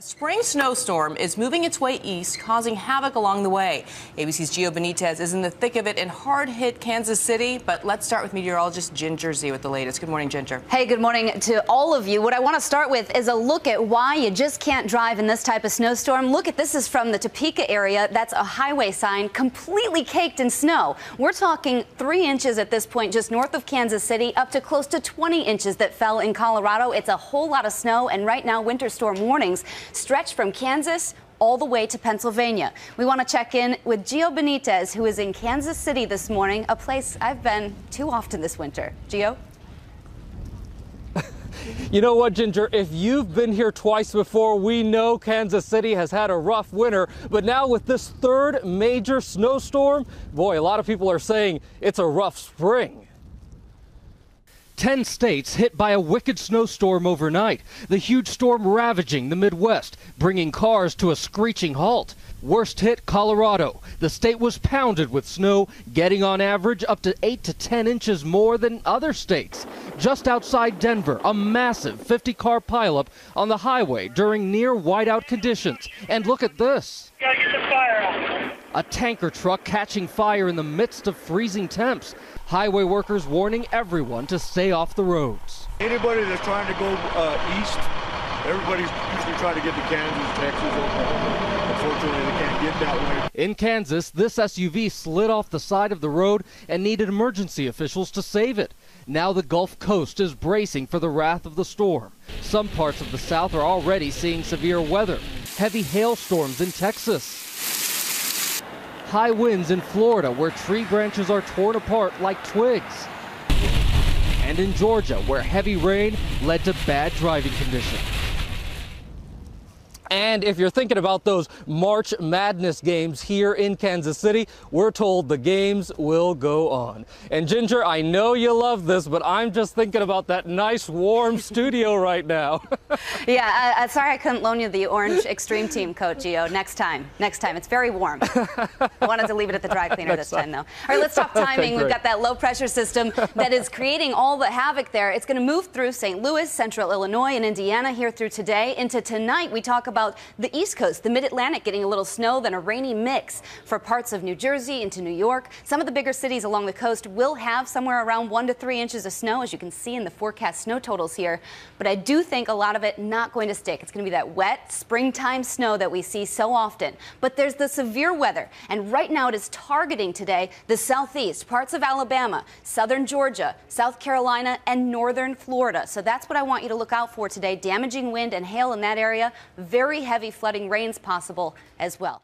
Spring snowstorm is moving its way east, causing havoc along the way. ABC's Gio Benitez is in the thick of it in hard-hit Kansas City. But let's start with meteorologist Ginger Z with the latest. Good morning, Ginger. Hey, good morning to all of you. What I want to start with is a look at why you just can't drive in this type of snowstorm. Look at this is from the Topeka area. That's a highway sign completely caked in snow. We're talking 3 inches at this point just north of Kansas City, up to close to 20 inches that fell in Colorado. It's a whole lot of snow, and right now winter storm warnings stretch from Kansas all the way to Pennsylvania. We want to check in with Gio Benitez, who is in Kansas City this morning, a place I've been too often this winter. Gio? You know what, Ginger? If you've been here twice before, we know Kansas City has had a rough winter. But now with this third major snowstorm, boy, a lot of people are saying it's a rough spring. 10 states hit by a wicked snowstorm overnight. The huge storm ravaging the Midwest, bringing cars to a screeching halt. Worst hit Colorado. The state was pounded with snow, getting on average up to 8 to 10 inches more than other states. Just outside Denver, a massive 50-car pileup on the highway during near whiteout conditions. And look at this. Gotta get the fire out. A tanker truck catching fire in the midst of freezing temps. Highway workers warning everyone to stay off the roads. Anybody that's trying to go east, everybody's usually trying to get to Kansas, Texas, Oklahoma. Unfortunately, they can't get that way. In Kansas, this SUV slid off the side of the road and needed emergency officials to save it. Now the Gulf Coast is bracing for the wrath of the storm. Some parts of the South are already seeing severe weather. Heavy hailstorms in Texas. High winds in Florida, where tree branches are torn apart like twigs. And in Georgia, where heavy rain led to bad driving conditions. And if you're thinking about those March Madness games here in Kansas City, we're told the games will go on. And Ginger, I know you love this, but I'm just thinking about that nice warm studio right now. Yeah, sorry I couldn't loan you the orange extreme team coat, Gio. Next time. It's very warm. I wanted to leave it at the dry cleaner this time, though. All right, let's talk timing. We've got that low pressure system that is creating all the havoc there. It's going to move through St. Louis, central Illinois, and Indiana here through today. Into tonight, we talk about the East Coast, the Mid-Atlantic getting a little snow, then a rainy mix for parts of New Jersey into New York. Some of the bigger cities along the coast will have somewhere around 1 to 3 inches of snow, as you can see in the forecast snow totals here. But I do think a lot of it not going to stick. It's going to be that wet springtime snow that we see so often. But there's the severe weather, and right now it is targeting today the southeast, parts of Alabama, southern Georgia, South Carolina, and northern Florida. So that's what I want you to look out for today. Damaging wind and hail in that area. Very heavy flooding rains possible as well.